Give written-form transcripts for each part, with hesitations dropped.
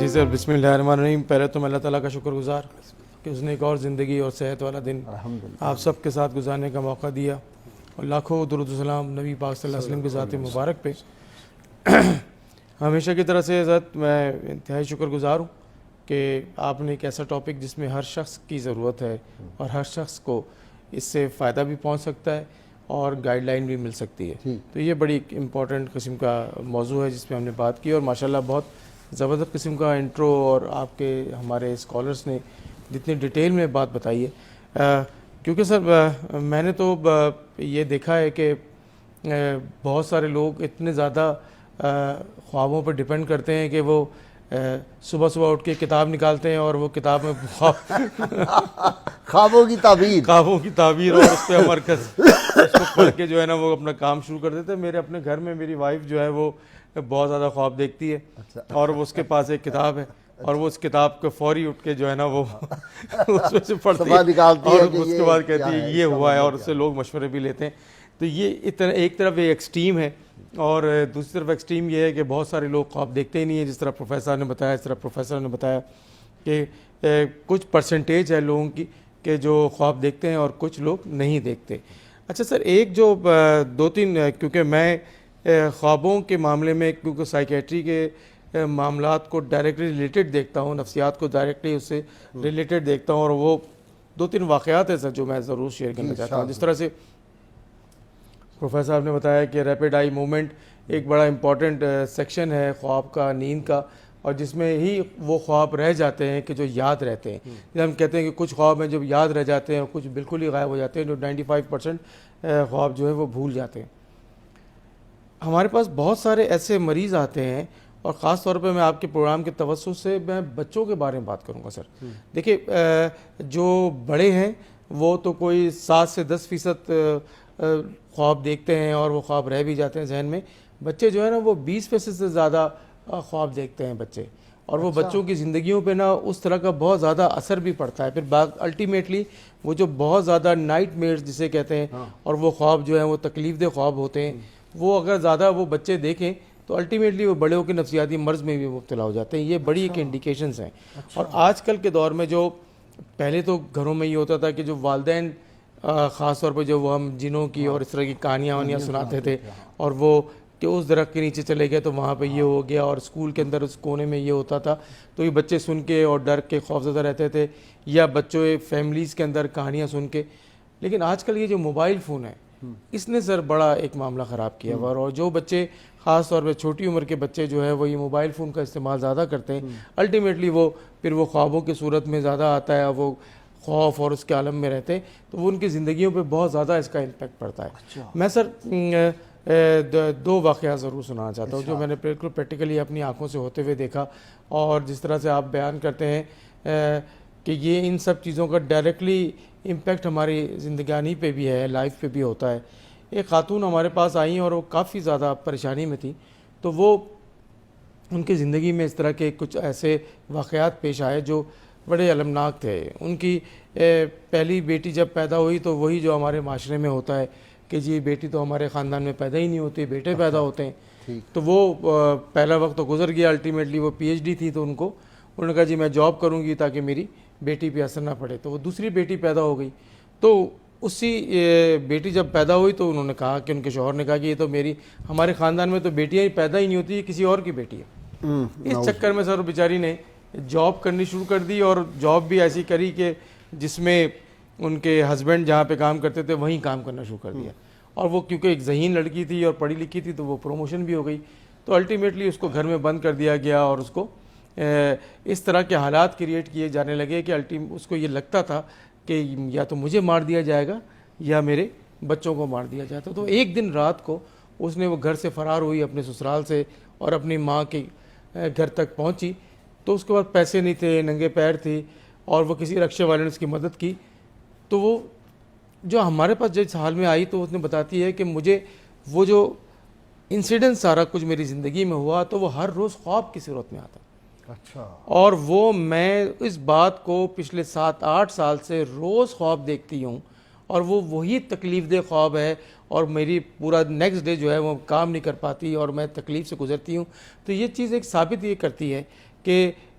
جی سر، بسم اللہ الرحمن الرحیم. پہلے تو میں اللہ تعالیٰ کا شکر گزار کہ اس نے ایک اور زندگی اور صحت والا دن آپ سب کے ساتھ گزارنے کا موقع دیا, اور لاکھوں درود و سلام نبی پاک صلی اللہ علیہ وسلم کی ذات مبارک پہ. ہمیشہ کی طرح سے حضرت میں انتہائی شکر گزار ہوں کہ آپ نے ایک ایسا ٹاپک جس میں ہر شخص کی ضرورت ہے اور ہر شخص کو اس سے فائدہ بھی پہنچ سکتا ہے اور گائیڈ لائن بھی مل سکتی ہے. تو یہ بڑی امپورٹنٹ قسم کا موضوع ہے جس پہ ہم نے بات کی, اور ماشاءاللہ بہت زبردست قسم کا انٹرو اور آپ کے ہمارے اسکالرس نے جتنی ڈیٹیل میں بات بتائی ہے. کیونکہ سر میں نے تو یہ دیکھا ہے کہ بہت سارے لوگ اتنے زیادہ خوابوں پر ڈیپینڈ کرتے ہیں کہ وہ صبح صبح اٹھ کے کتاب نکالتے ہیں اور وہ کتاب میں خوابوں کی تعبیر اور اس پہ عمل کر اس کو پڑھ کے جو ہے نا وہ اپنا کام شروع کر دیتے ہیں. میرے اپنے گھر میں میری وائف جو ہے وہ بہت زیادہ خواب دیکھتی ہے, اور وہ اس کے پاس ایک کتاب ہے اور وہ اس کتاب کو فوری اٹھ کے جو ہے نا وہ اس میں سے پڑھتی ہے اور اس کے بعد کہتی ہے یہ ہوا ہے, اور اس سے لوگ مشورے بھی لیتے ہیں. تو یہ ایک طرف یہ ایکسٹریم ہے, اور دوسری طرف ایکسٹریم یہ ہے کہ بہت سارے لوگ خواب دیکھتے ہی نہیں ہیں. جس طرح پروفیسر نے بتایا, اس طرح پروفیسر نے بتایا کہ کچھ پرسنٹیج ہے لوگوں کی کہ جو خواب دیکھتے ہیں اور کچھ لوگ نہیں دیکھتے. اچھا سر, ایک جو دو تین, کیونکہ میں خوابوں کے معاملے میں کیونکہ سائیکیٹری کے معاملات کو ڈائریکٹلی ریلیٹڈ دیکھتا ہوں, نفسیات کو ڈائریکٹلی اس سے ریلیٹڈ دیکھتا ہوں, اور وہ دو تین واقعات ہیں سر جو میں ضرور شیئر کرنا چاہتا ہوں. جس طرح سے پروفیسر صاحب نے بتایا کہ ریپڈ آئی موومنٹ ایک بڑا امپورٹنٹ سیکشن ہے خواب کا, نیند کا, اور جس میں ہی وہ خواب رہ جاتے ہیں کہ جو یاد رہتے ہیں. جیسے ہم کہتے ہیں کہ کچھ خواب ہیں جو یاد رہ جاتے ہیں اور کچھ بالکل ہی غائب ہو جاتے ہیں, جو 95% خواب جو ہے وہ بھول جاتے ہیں. ہمارے پاس بہت سارے ایسے مریض آتے ہیں, اور خاص طور پہ میں آپ کے پروگرام کے توسط سے میں بچوں کے بارے میں بات کروں گا. سر دیکھیے, جو بڑے ہیں وہ تو کوئی 7 سے 10% خواب دیکھتے ہیں اور وہ خواب رہ بھی جاتے ہیں ذہن میں. بچے جو ہے نا وہ 20% سے زیادہ خواب دیکھتے ہیں بچے, اور وہ بچوں کی زندگیوں پہ نا اس طرح کا بہت زیادہ اثر بھی پڑتا ہے. پھر الٹیمیٹلی وہ جو بہت زیادہ نائٹ میئرز جسے کہتے ہیں, اور وہ خواب جو ہیں وہ تکلیف دہ خواب ہوتے ہیں, وہ اگر زیادہ وہ بچے دیکھیں تو الٹیمیٹلی وہ بڑے ہو کے نفسیاتی مرض میں بھی مبتلا ہو جاتے ہیں. یہ بڑی ایک انڈیکیشنز ہیں. اور آج کل کے دور میں جو پہلے تو گھروں میں یہ ہوتا تھا کہ جو والدین خاص طور پہ جو وہ ہم جنوں کی اور اس طرح کی کہانیاں سناتے تھے, اور وہ کہ اس درخت کے نیچے چلے گئے تو وہاں پہ یہ ہو گیا, اور اسکول کے اندر اس کونے میں یہ ہوتا تھا, تو یہ بچے سن کے اور ڈر کے خوفزدہ رہتے تھے, یا بچوں فیملیز کے اندر کہانیاں سن کے. لیکن آج کل یہ جو موبائل فون ہے اس نے سر بڑا ایک معاملہ خراب کیا ہوا, اور جو بچے خاص طور پہ چھوٹی عمر کے بچے جو ہے وہ یہ موبائل فون کا استعمال زیادہ کرتے ہیں, الٹیمیٹلی وہ پھر وہ خوابوں کی صورت میں زیادہ آتا ہے, وہ خوف اور اس کے عالم میں رہتے ہیں, تو وہ ان کی زندگیوں پہ بہت زیادہ اس کا امپیکٹ پڑتا ہے. میں سر 2 واقعات ضرور سنانا چاہتا ہوں جو میں نے بالکل پریکٹیکلی اپنی آنکھوں سے ہوتے ہوئے دیکھا, اور جس طرح سے آپ بیان کرتے ہیں کہ یہ ان سب چیزوں کا ڈائریکٹلی امپیکٹ ہماری زندگانی پہ بھی ہے, لائف پہ بھی ہوتا ہے. ایک خاتون ہمارے پاس آئیں اور وہ کافی زیادہ پریشانی میں تھیں, تو وہ ان کی زندگی میں اس طرح کے کچھ ایسے واقعات پیش آئے جو بڑے المناک تھے. ان کی پہلی بیٹی جب پیدا ہوئی تو وہی جو ہمارے معاشرے میں ہوتا ہے کہ جی بیٹی تو ہمارے خاندان میں پیدا ہی نہیں ہوتی, بیٹے پیدا ہوتے ہیں. تو وہ پہلا وقت تو گزر گیا, الٹیمیٹلی وہ PhD تھی, تو انہوں نے کہا جی میں جاب کروں گی تاکہ میری بیٹی پہ اثر نہ پڑے. تو وہ دوسری بیٹی پیدا ہو گئی. تو اسی بیٹی جب پیدا ہوئی تو انہوں نے کہا کہ ان کے شوہر نے کہا کہ یہ تو ہمارے خاندان میں تو بیٹیاں ہی پیدا ہی نہیں ہوتی, یہ کسی اور کی بیٹی ہے. اس چکر میں سر بیچاری نے جاب کرنی شروع کر دی, اور جاب بھی ایسی کری کہ جس میں ان کے ہسبینڈ جہاں پہ کام کرتے تھے وہیں کام کرنا شروع کر دیا. اور وہ کیونکہ ایک ذہین لڑکی تھی اور پڑھی لکھی تھی تو وہ پروموشن بھی ہو گئی. تو الٹیمیٹلی اس کو گھر میں بند کر دیا گیا, اور اس کو اس طرح کے حالات کریٹ کیے جانے لگے کہ اس کو یہ لگتا تھا کہ یا تو مجھے مار دیا جائے گا یا میرے بچوں کو مار دیا جاتا. تو ایک دن رات کو اس نے وہ گھر سے فرار ہوئی اپنے سسرال سے اور اپنی ماں کے گھر تک پہنچی. تو اس کے بعد پیسے نہیں تھے, ننگے پیر تھی, اور وہ کسی رکشے والے نے اس کی مدد کی. تو وہ جو ہمارے پاس جس حال میں آئی تو اس نے بتاتی ہے کہ مجھے وہ جو انسیڈنٹ سارا کچھ میری زندگی میں ہوا تو وہ ہر روز خواب کی صورت میں آتا. اچھا. اور وہ میں اس بات کو پچھلے 7-8 سال سے روز خواب دیکھتی ہوں, اور وہ وہی تکلیف دہ خواب ہے, اور میری پورا نیکسٹ ڈے جو ہے وہ کام نہیں کر پاتی اور میں تکلیف سے گزرتی ہوں. تو یہ چیز ایک ثابت یہ کرتی ہے کہ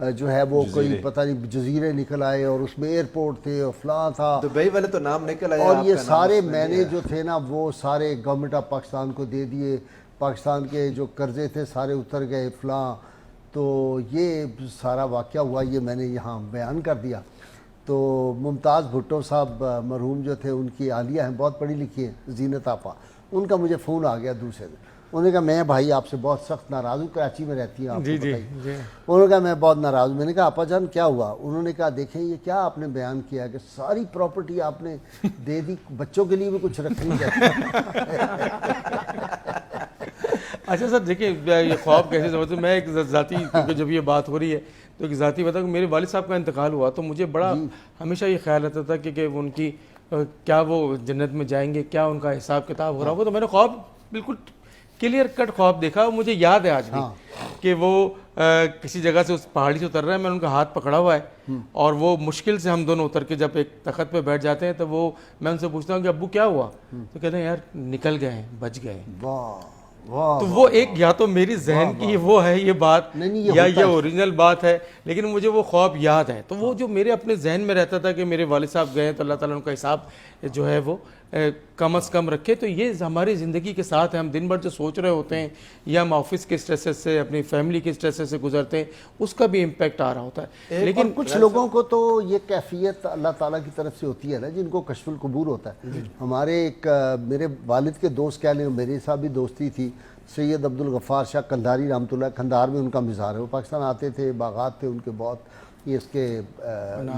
جو ہے وہ کوئی پتہ نہیں جزیرے نکل آئے اور اس میں ایئرپورٹ تھے اور فلاں تھا، دبئی والے تو نام نکل آیا، اور یہ سارے میں نے جو تھے نا وہ سارے گورنمنٹ آف پاکستان کو دے دیے، پاکستان کے جو قرضے تھے سارے اتر گئے فلاں. تو یہ سارا واقعہ ہوا، یہ میں نے یہاں بیان کر دیا. تو ممتاز بھٹو صاحب مرحوم جو تھے، ان کی عالیہ ہیں، بہت پڑھی لکھی ہیں، زینت آپا، ان کا مجھے فون آ گیا دوسرے دن. انہوں نے کہا میں بھائی آپ سے بہت سخت ناراض ہوں، کراچی میں رہتی ہیں آپ کو بتائیے. انہوں نے کہا میں بہت ناراض ہوں. میں نے کہا آپا جان کیا ہوا؟ انہوں نے کہا دیکھیں یہ کیا آپ نے بیان کیا کہ ساری پراپرٹی آپ نے دے دی، بچوں کے لیے بھی کچھ رکھنی چاہیے. اچھا سر دیکھیں یہ خواب کیسے سمجھتے ہیں، میں ایک ذاتی، کیونکہ جب یہ بات ہو رہی ہے تو ایک ذاتی بتا کہ میرے والد صاحب کا انتقال ہوا تو مجھے بڑا ہمیشہ یہ خیال رہتا تھا کہ ان کی کیا وہ جنت میں جائیں گے، کیا ان کا حساب کتاب ہو رہا ہوگا. تو میں نے خواب بالکل کلیئر کٹ خواب دیکھا، اور مجھے یاد ہے آج بھی کہ وہ کسی جگہ سے اس پہاڑی سے اتر رہے ہیں، میں نے ان کا ہاتھ پکڑا ہوا ہے، اور وہ مشکل سے ہم دونوں اتر کے جب ایک تخت پہ بیٹھ جاتے ہیں تو وہ میں ان سے پوچھتا ہوں کہ ابو کیا ہوا، تو کہتے ہیں یار نکل گئے ہیں، بچ گئے. تو وہ ایک یا تو میری ذہن کی وہ ہے یہ بات یا یہ اوریجنل بات ہے، لیکن مجھے وہ خواب یاد ہے. تو وہ جو میرے اپنے ذہن میں رہتا تھا کہ میرے والد صاحب گئے تو اللہ تعالیٰ ان کا حساب جو ہے وہ کم از کم رکھے. تو یہ ہماری زندگی کے ساتھ ہے، ہم دن بھر جو سوچ رہے ہوتے ہیں یا ہم آفس کے اسٹریسز سے، اپنی فیملی کے اسٹریسز سے گزرتے ہیں، اس کا بھی امپیکٹ آ رہا ہوتا ہے. لیکن کچھ لوگوں کو تو یہ کیفیت اللہ تعالیٰ کی طرف سے ہوتی ہے نا، جن کو کشف القبور ہوتا ہے. ہمارے ایک میرے والد کے دوست کہہ لیں، میرے ساتھ بھی دوستی تھی، سید عبد الغفار شاہ کندھاری رحمۃ اللہ، کندھار میں ان کا مزار ہے. وہ پاکستان آتے تھے، باغات تھے ان کے بہت، یہ اس کے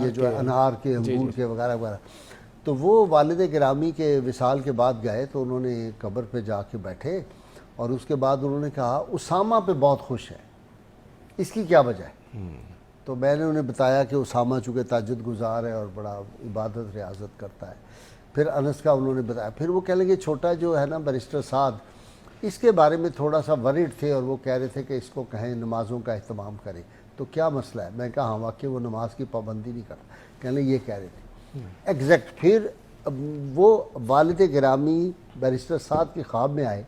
یہ جو ہے انار کے، انگور کے وغیرہ وغیرہ. تو وہ والد گرامی کے وصال کے بعد گئے تو انہوں نے قبر پہ جا کے بیٹھے، اور اس کے بعد انہوں نے کہا اسامہ پہ بہت خوش ہے، اس کی کیا وجہ ہے؟ تو میں نے انہیں بتایا کہ اسامہ چونکہ تہجد گزار ہے اور بڑا عبادت ریاضت کرتا ہے. پھر انس کا انہوں نے بتایا. پھر وہ کہہ لیں کہ چھوٹا جو ہے نا بیرسٹر سعد، اس کے بارے میں تھوڑا سا ورڈ تھے، اور وہ کہہ رہے تھے کہ اس کو کہیں نمازوں کا اہتمام کریں. تو کیا مسئلہ ہے؟ میں کہا ہاں واقعی وہ نماز کی پابندی نہیں کرتا. کہنے یہ کہہ رہے تھے ایگزیکٹ. پھر وہ والد گرامی بیرسٹر سعد کے خواب میں آئے،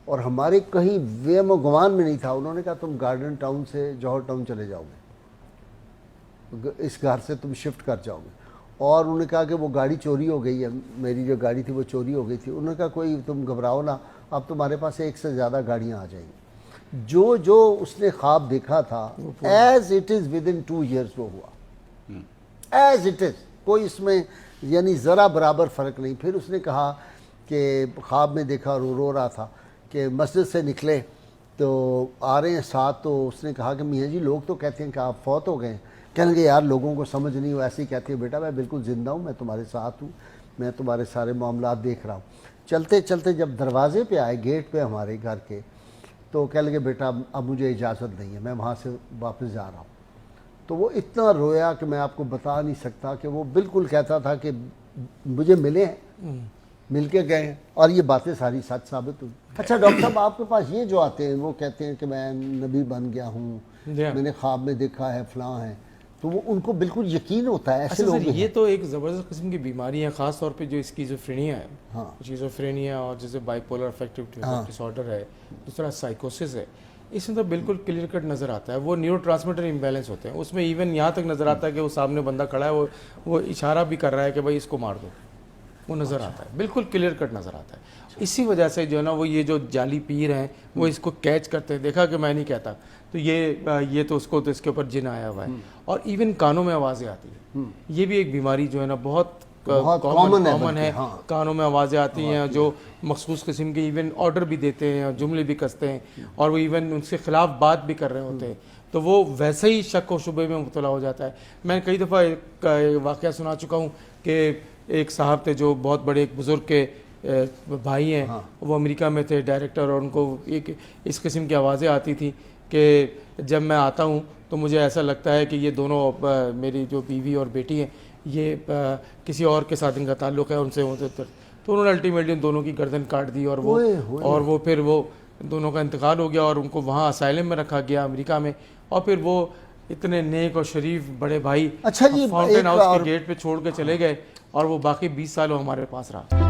اور ہمارے کہیں وہم و گمان میں نہیں تھا. انہوں نے کہا تم گارڈن ٹاؤن سے جوہر ٹاؤن چلے جاؤ گے، اس گھر سے تم شفٹ کر جاؤ گے. اور انہوں نے کہا کہ وہ گاڑی چوری ہو گئی ہے، میری جو گاڑی تھی وہ چوری ہو گئی تھی. انہوں نے کہا کوئی تم گھبراؤ نہ، اب تمہارے پاس ایک سے زیادہ گاڑیاں آ جائیں گی. جو اس نے خواب دیکھا تھا as it is with in 2 years وہ ہوا، ایز اٹ از، کوئی اس میں یعنی ذرا برابر فرق نہیں. پھر اس نے کہا کہ خواب میں دیکھا اور رو رہا تھا کہ مسجد سے نکلے تو آ رہے ہیں ساتھ. تو اس نے کہا کہ میاں جی لوگ تو کہتے ہیں کہ آپ فوت ہو گئے ہیں. کہنے لگے یار لوگوں کو سمجھ نہیں ہو، ایسے ہی کہتے ہیں بیٹا میں بالکل زندہ ہوں، میں تمہارے ساتھ ہوں، میں تمہارے سارے معاملات دیکھ رہا ہوں. چلتے چلتے جب دروازے پہ آئے، گیٹ پہ ہمارے گھر کے، تو کہنے لگے بیٹا اب مجھے اجازت نہیں ہے، میں وہاں سے واپس جا رہا ہوں. تو وہ اتنا رویا کہ میں آپ کو بتا نہیں سکتا، کہ وہ بالکل کہتا تھا کہ مجھے ملے ہیں، مل کے گئے ہیں، اور یہ باتیں ساری سچ ثابت ہوئی. اچھا ڈاکٹر صاحب آپ کے پاس یہ جو آتے ہیں وہ کہتے ہیں کہ میں نبی بن گیا ہوں، میں نے خواب میں دیکھا ہے فلاں ہے، تو وہ ان کو بالکل یقین ہوتا ہے. ایسے لوگ یہ تو ایک زبردست قسم کی بیماری ہے، خاص طور پہ جو اسکیزوفرینیا ہے. ہاں اسکیزوفرینیا اور جیسے bipolar affective disorder ہے، دوسرا سائیکوسس ہے. اس میں تو بالکل کلیئر کٹ نظر آتا ہے. وہ نیورو ٹرانسمیٹر امبیلنس ہوتے ہیں. اس میں ایون یہاں تک نظر آتا ہے کہ وہ سامنے بندہ کھڑا ہے، وہ اشارہ بھی کر رہا ہے کہ بھائی اس کو مار دو، وہ نظر آتا ہے، بالکل کلیئر کٹ نظر آتا ہے. اسی وجہ سے جو ہے نا وہ یہ جو جعلی پیر ہیں وہ اس کو کیچ کرتے ہیں. دیکھا کہ میں نہیں کہتا، تو یہ تو اس کو تو اس کے اوپر جن آیا ہوا ہے. اور ایون کانوں میں آوازیں آتی ہیں، یہ بھی ایک بیماری جو ہے نا بہت کامن ہے. کانوں میں آوازیں آتی ہیں جو مخصوص قسم کے ایون آرڈر بھی دیتے ہیں اور جملے بھی کستے ہیں، اور وہ ایون ان کے خلاف بات بھی کر رہے ہوتے ہیں. تو وہ ویسے ہی شک و شبے میں مبتلا ہو جاتا ہے. میں کئی دفعہ ایک واقعہ سنا چکا ہوں کہ ایک صاحب تھے جو بہت بڑے ایک بزرگ کے بھائی ہیں، وہ امریکہ میں تھے ڈائریکٹر، اور ان کو ایک اس قسم کی آوازیں آتی تھی کہ جب میں آتا ہوں تو مجھے ایسا لگتا ہے کہ یہ دونوں میری جو بیوی اور بیٹی ہیں یہ کسی اور کے ساتھ ان کا تعلق ہے، ان سے تو انہوں نے الٹیمیٹلی ان دونوں کی گردن کاٹ دی، اور وہ پھر وہ دونوں کا انتقال ہو گیا، اور ان کو وہاں اسائلم میں رکھا گیا امریکہ میں. اور پھر وہ اتنے نیک اور شریف بڑے بھائی فاؤنٹین ہاؤس کے گیٹ پہ چھوڑ کے چلے گئے، اور وہ باقی 20 سال ہمارے پاس رہا.